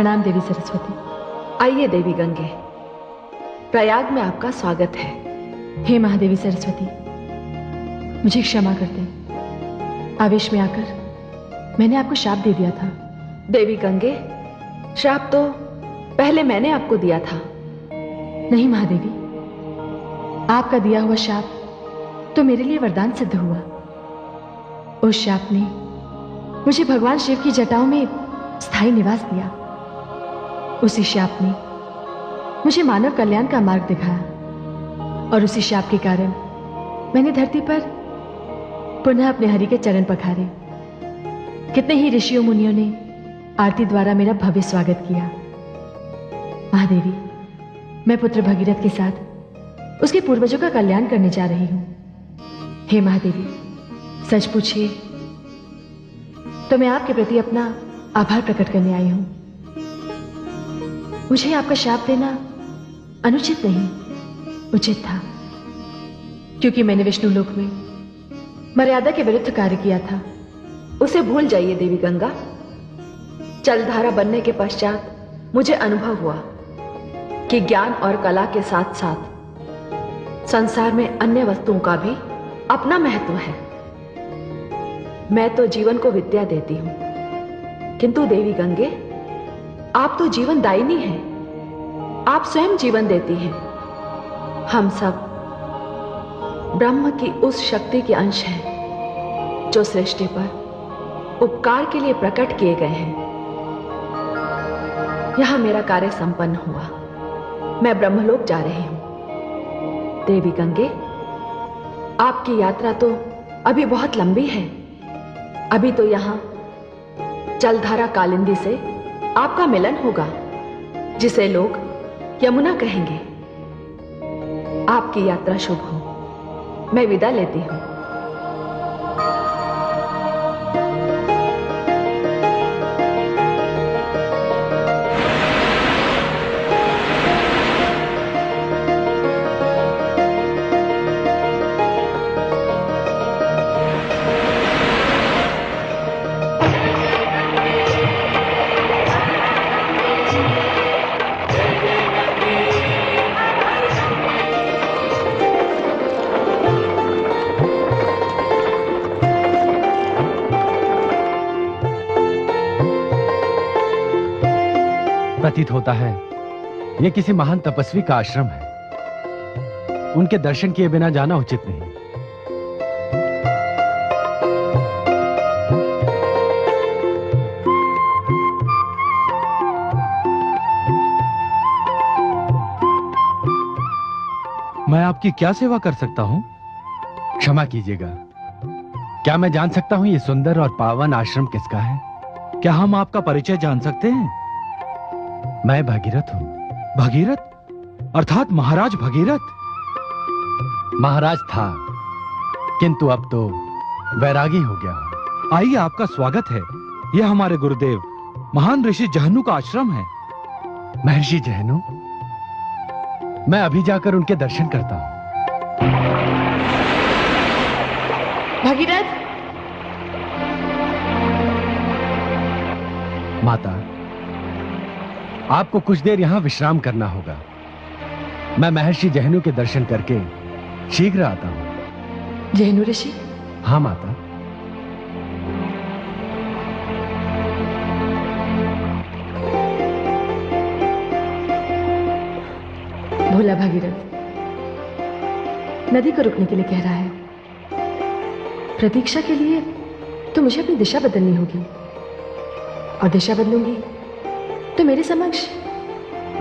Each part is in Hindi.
प्रणाम देवी सरस्वती। आइए देवी गंगे, प्रयाग में आपका स्वागत है। हे महादेवी सरस्वती, मुझे क्षमा कर दें। आवेश में आकर मैंने आपको श्राप दे दिया था। देवी गंगे, श्राप तो पहले मैंने आपको दिया था। नहीं महादेवी, आपका दिया हुआ श्राप तो मेरे लिए वरदान सिद्ध हुआ। उस श्राप ने मुझे भगवान शिव की जटाओं में स्थायी निवास दिया। उसी श्राप ने मुझे मानव कल्याण का मार्ग दिखाया और उसी श्राप के कारण मैंने धरती पर पुनः अपने हरि के चरण पखारे। कितने ही ऋषियों मुनियों ने आरती द्वारा मेरा भव्य स्वागत किया। महादेवी, मैं पुत्र भगीरथ के साथ उसके पूर्वजों का कल्याण करने जा रही हूं। हे महादेवी, सच पूछिए तो मैं आपके प्रति अपना आभार प्रकट करने आई हूं। मुझे आपका श्राप देना अनुचित नहीं, उचित था, क्योंकि मैंने विष्णु लोक में मर्यादा के विरुद्ध कार्य किया था। उसे भूल जाइए देवी गंगा। जलधारा बनने के पश्चात मुझे अनुभव हुआ कि ज्ञान और कला के साथ साथ संसार में अन्य वस्तुओं का भी अपना महत्व है। मैं तो जीवन को विद्या देती हूं, किंतु देवी गंगे, आप तो जीवन दायिनी हैं। आप स्वयं जीवन देती हैं। हम सब ब्रह्म की उस शक्ति के अंश हैं जो सृष्टि पर उपकार के लिए प्रकट किए गए हैं। यहां मेरा कार्य संपन्न हुआ। मैं ब्रह्मलोक जा रही हूं। देवी गंगे, आपकी यात्रा तो अभी बहुत लंबी है। अभी तो यहां जलधारा कालिंदी से आपका मिलन होगा, जिसे लोग यमुना कहेंगे। आपकी यात्रा शुभ हो। मैं विदा लेती हूं। प्रतीत होता है यह किसी महान तपस्वी का आश्रम है। उनके दर्शन किए बिना जाना उचित नहीं। मैं आपकी क्या सेवा कर सकता हूं? क्षमा कीजिएगा, क्या मैं जान सकता हूं यह सुंदर और पावन आश्रम किसका है? क्या हम आपका परिचय जान सकते हैं? मैं भगीरथ हूं। भगीरथ अर्थात महाराज भगीरथ? महाराज था, किंतु अब तो वैरागी हो गया हूं। आइए, आपका स्वागत है। यह हमारे गुरुदेव महान ऋषि जहनु का आश्रम है। महर्षि जहनु? मैं अभी जाकर उनके दर्शन करता हूं। भगीरथ! माता, आपको कुछ देर यहां विश्राम करना होगा। मैं महर्षि जहनु के दर्शन करके शीघ्र आता हूं। जहनु ऋषि? हाँ माता। भोला भगीरथ नदी को रुकने के लिए कह रहा है। प्रतीक्षा के लिए तो मुझे अपनी दिशा बदलनी होगी, और दिशा बदलूंगी तो मेरे समक्ष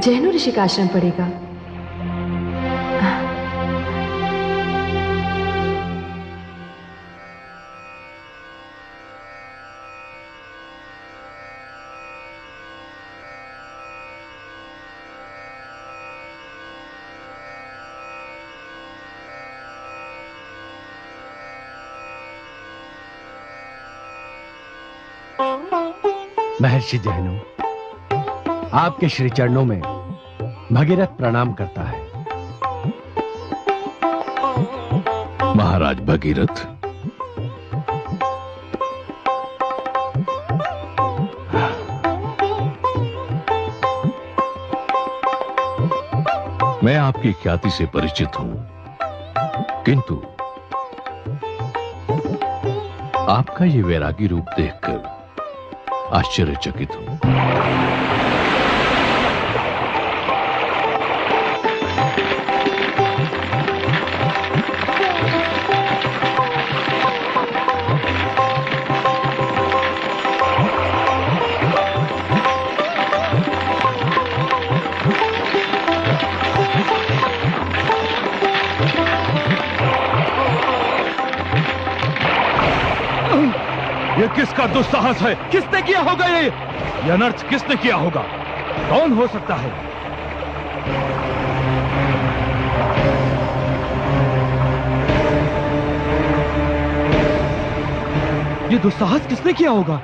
जहनु ऋषि का आश्रम पड़ेगा। महर्षि जहनु, आपके श्री चरणों में भगीरथ प्रणाम करता है। महाराज भगीरथ, मैं आपकी ख्याति से परिचित हूं, किंतु आपका ये वैरागी रूप देखकर आश्चर्यचकित हूं। ये किसका दुस्साहस है? किसने किया होगा ये अनर्थ किसने किया होगा? कौन हो सकता है? ये दुस्साहस किसने किया होगा?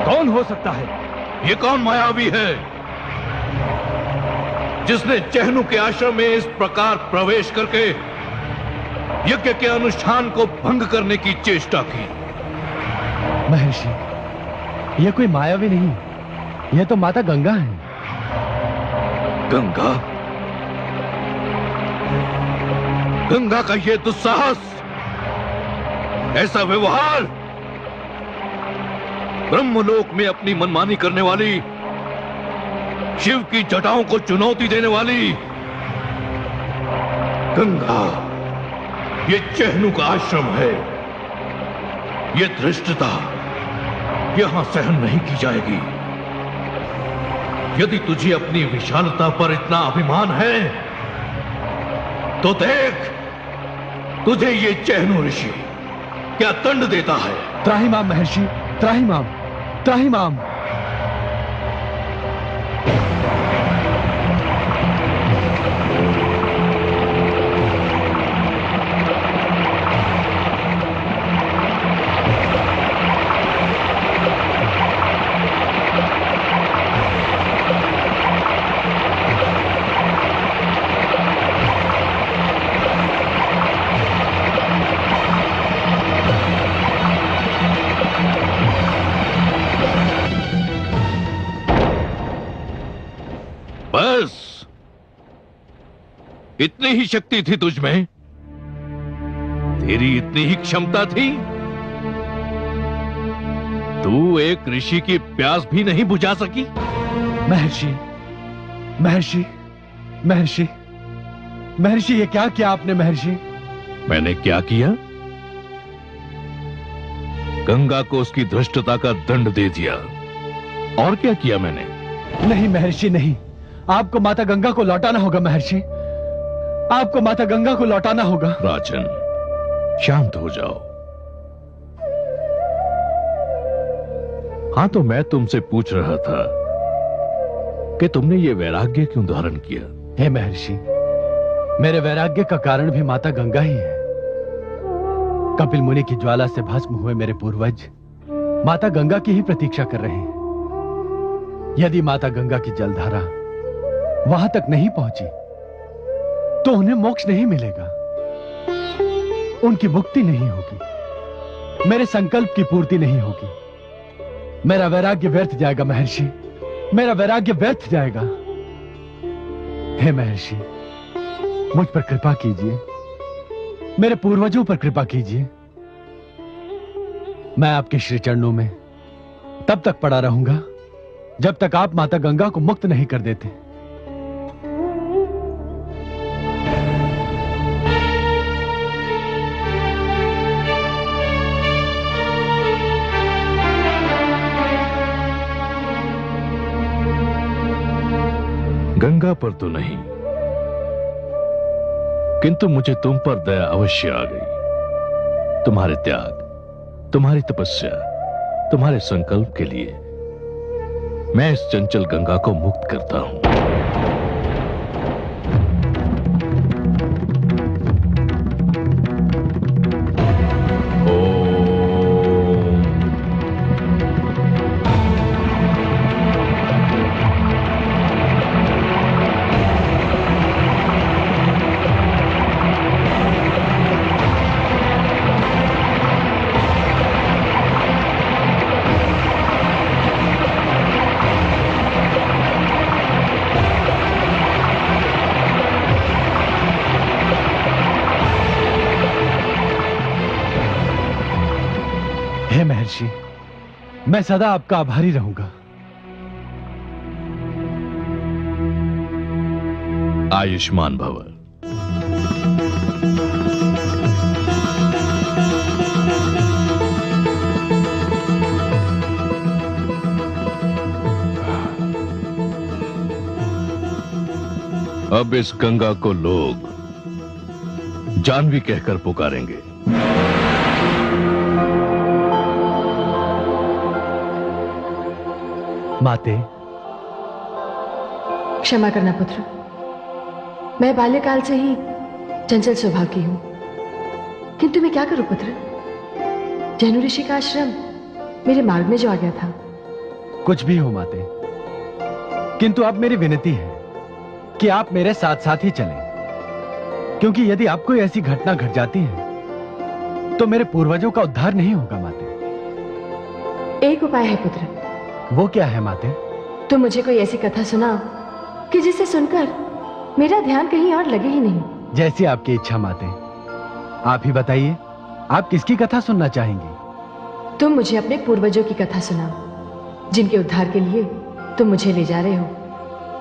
कौन हो सकता है? ये कौन मायावी है जिसने जहनु के आश्रम में इस प्रकार प्रवेश करके यज्ञ के अनुष्ठान को भंग करने की चेष्टा की? महर्षि, यह कोई मायावी नहीं, यह तो माता गंगा है। गंगा? गंगा का यह दुस्साहस, ऐसा व्यवहार, ब्रह्मलोक में अपनी मनमानी करने वाली, शिव की जटाओं को चुनौती देने वाली गंगा, ये जहनु का आश्रम है। ये धृष्टता यहां सहन नहीं की जाएगी। यदि तुझे अपनी विशालता पर इतना अभिमान है तो देख, तुझे ये जहनु ऋषि क्या दंड देता है। त्राहिमाम महर्षि, त्राहिमाम, त्राहिमाम। बस इतनी ही शक्ति थी तुझ में? तेरी इतनी ही क्षमता थी? तू एक ऋषि की प्यास भी नहीं बुझा सकी? महर्षि, महर्षि, महर्षि, महर्षि, ये क्या किया आपने महर्षि? मैंने क्या किया? गंगा को उसकी धृष्टता का दंड दे दिया। और क्या किया मैंने? नहीं महर्षि, नहीं, आपको माता गंगा को लौटाना होगा महर्षि, आपको माता गंगा को लौटाना होगा। राजन, शांत हो जाओ। हां, तो मैं तुमसे पूछ रहा था कि तुमने ये वैराग्य क्यों धारण किया? हे महर्षि, मेरे वैराग्य का कारण भी माता गंगा ही है। कपिल मुनि की ज्वाला से भस्म हुए मेरे पूर्वज माता गंगा की ही प्रतीक्षा कर रहे हैं। यदि माता गंगा की जलधारा वहां तक नहीं पहुंची तो उन्हें मोक्ष नहीं मिलेगा, उनकी मुक्ति नहीं होगी, मेरे संकल्प की पूर्ति नहीं होगी। मेरा वैराग्य व्यर्थ जाएगा महर्षि, मेरा वैराग्य व्यर्थ जाएगा। हे महर्षि, मुझ पर कृपा कीजिए, मेरे पूर्वजों पर कृपा कीजिए। मैं आपके श्री चरणों में तब तक पड़ा रहूंगा जब तक आप माता गंगा को मुक्त नहीं कर देते। गंगा पर तो नहीं, किंतु मुझे तुम पर दया अवश्य आ गई। तुम्हारे त्याग, तुम्हारी तपस्या, तुम्हारे संकल्प के लिए मैं इस चंचल गंगा को मुक्त करता हूं। महर्षि, मैं सदा आपका आभारी रहूंगा। आयुष्मान भव। अब इस गंगा को लोग जानवी कहकर पुकारेंगे। माते, क्षमा करना पुत्र, मैं बाल्यकाल से ही चंचल स्वभाव की हूं, किंतु मैं क्या करूं पुत्र, जैनु ऋषि का आश्रम मेरे मार्ग में जो आ गया था। कुछ भी हो माते, किंतु अब मेरी विनती है कि आप मेरे साथ साथ ही चलें, क्योंकि यदि आप कोई ऐसी घटना घट जाती है तो मेरे पूर्वजों का उद्धार नहीं होगा माते। एक उपाय है पुत्र। वो क्या है माते? तुम मुझे कोई ऐसी कथा सुनाओ कि जिसे सुनकर मेरा ध्यान कहीं और लगे ही नहीं। जैसी आपकी इच्छा माते, आप ही बताइए, आप किसकी कथा सुनना चाहेंगी? तुम मुझे अपने पूर्वजों की कथा सुनाओ, जिनके उद्धार के लिए तुम मुझे ले जा रहे हो।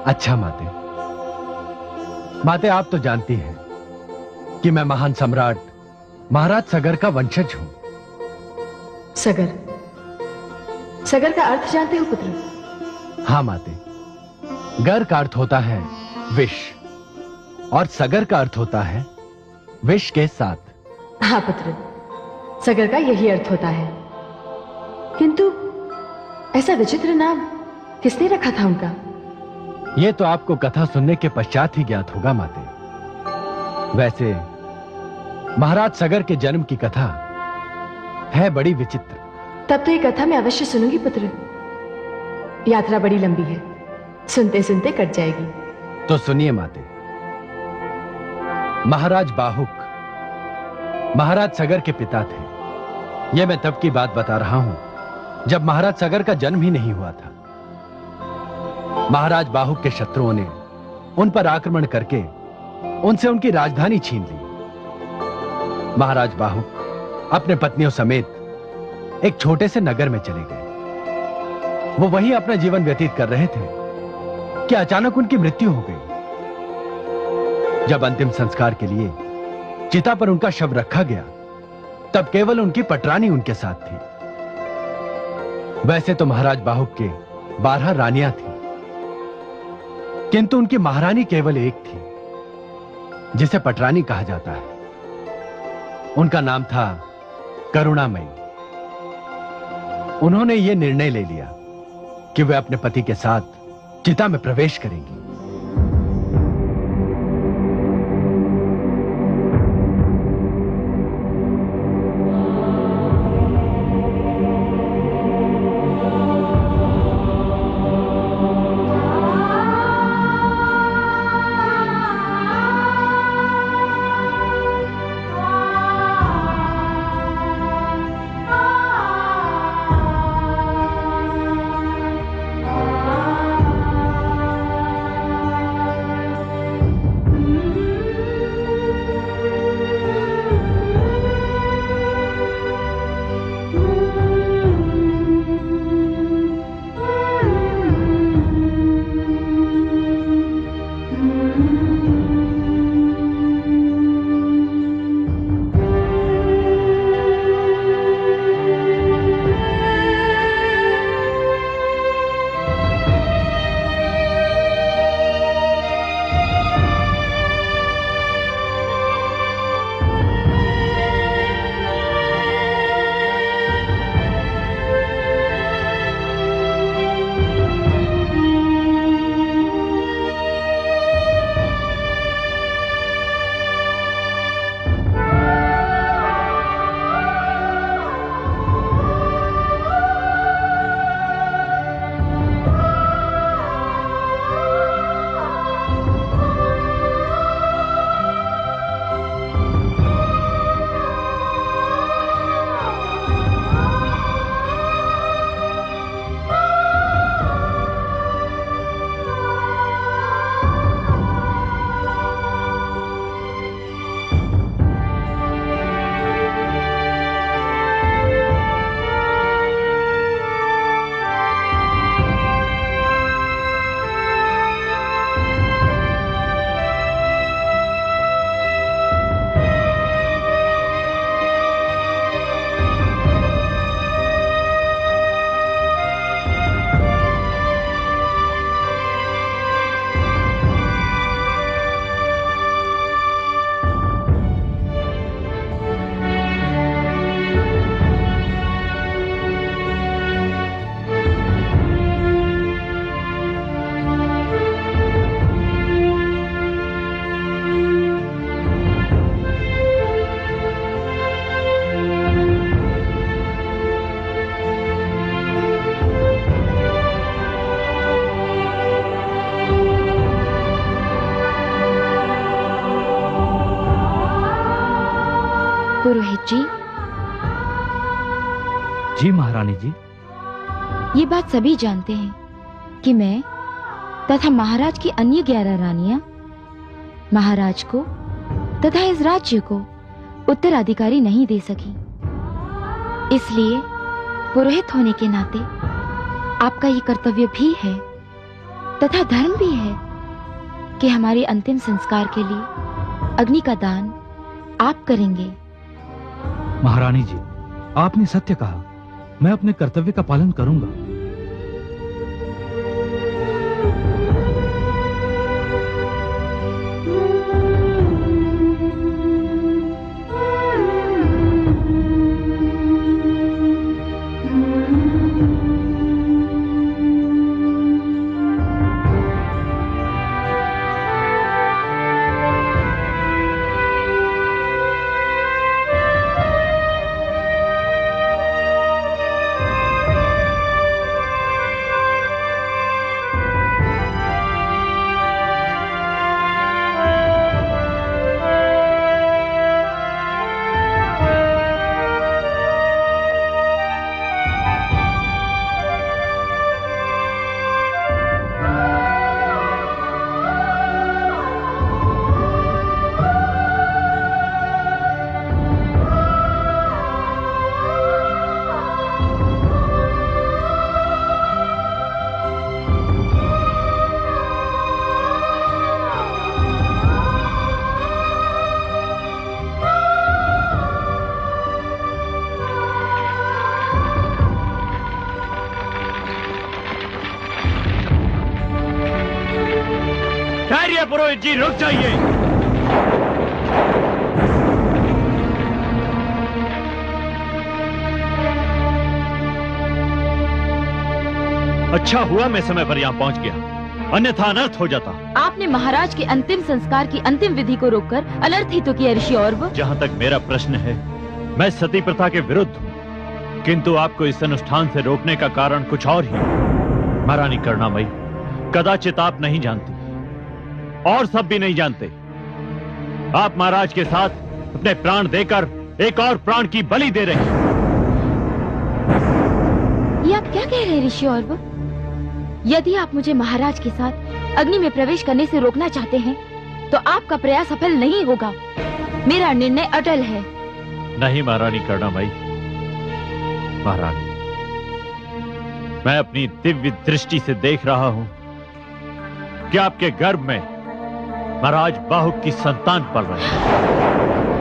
अच्छा माते, माते आप तो जानती हैं कि मैं महान सम्राट महाराज सगर का वंशज हूं। सगर? सगर का अर्थ जानते हो पुत्र? हाँ माते, गर का अर्थ होता है विष और सगर का अर्थ होता है विष के साथ। हाँ पुत्र, सगर का यही अर्थ होता है, किंतु ऐसा विचित्र नाम किसने रखा था उनका? यह तो आपको कथा सुनने के पश्चात ही ज्ञात होगा माते। वैसे महाराज सगर के जन्म की कथा है बड़ी विचित्र। तब तो ये कथा मैं अवश्य सुनूंगी पुत्र। यात्रा बड़ी लंबी है, सुनते सुनते कट जाएगी। तो सुनिए माते। महाराज बाहुक महाराज सगर के पिता थे। यह मैं तब की बात बता रहा हूं जब महाराज सगर का जन्म ही नहीं हुआ था। महाराज बाहुक के शत्रुओं ने उन पर आक्रमण करके उनसे उनकी राजधानी छीन ली। महाराज बाहुक अपने पत्नियों समेत एक छोटे से नगर में चले गए। वो वहीं अपना जीवन व्यतीत कर रहे थे कि अचानक उनकी मृत्यु हो गई। जब अंतिम संस्कार के लिए चिता पर उनका शव रखा गया, तब केवल उनकी पटरानी उनके साथ थी। वैसे तो महाराज बाहुक के 12 रानियां थी, किंतु उनकी महारानी केवल एक थी, जिसे पटरानी कहा जाता है। उनका नाम था करुणामयी। उन्होंने यह निर्णय ले लिया कि वे अपने पति के साथ चिता में प्रवेश करेंगी। पुरोहित जी। जी महारानी जी। ये बात सभी जानते हैं कि मैं तथा महाराज की अन्य 11 रानियां महाराज को तथा इस राज्य को उत्तराधिकारी नहीं दे सकी। इसलिए पुरोहित होने के नाते आपका ये कर्तव्य भी है तथा धर्म भी है कि हमारे अंतिम संस्कार के लिए अग्नि का दान आप करेंगे। महारानी जी, आपने सत्य कहा। मैं अपने कर्तव्य का पालन करूंगा। पुरोहित जी, रुक जाइए। अच्छा हुआ मैं समय पर यहाँ पहुँच गया, अन्यथा अनर्थ हो जाता। आपने महाराज के अंतिम संस्कार की अंतिम विधि को रोककर अनर्थ ही तो किया ऋषि औरव। जहाँ तक मेरा प्रश्न है, मैं सती प्रथा के विरुद्ध हूँ, किंतु आपको इस अनुष्ठान से रोकने का कारण कुछ और ही। महारानी करुणामयी, कदाचित आप नहीं जानती और सब भी नहीं जानते, आप महाराज के साथ अपने प्राण देकर एक और प्राण की बलि दे रहे हैं। ये आप क्या कह रहे हैं ऋषि औरव? यदि आप मुझे महाराज के साथ अग्नि में प्रवेश करने से रोकना चाहते हैं तो आपका प्रयास सफल नहीं होगा। मेरा निर्णय अटल है। नहीं महारानी करुणामयी, महारानी, मैं अपनी दिव्य दृष्टि से देख रहा हूं कि आपके गर्भ में महाराज बाहुक की संतान पल रहे हैं।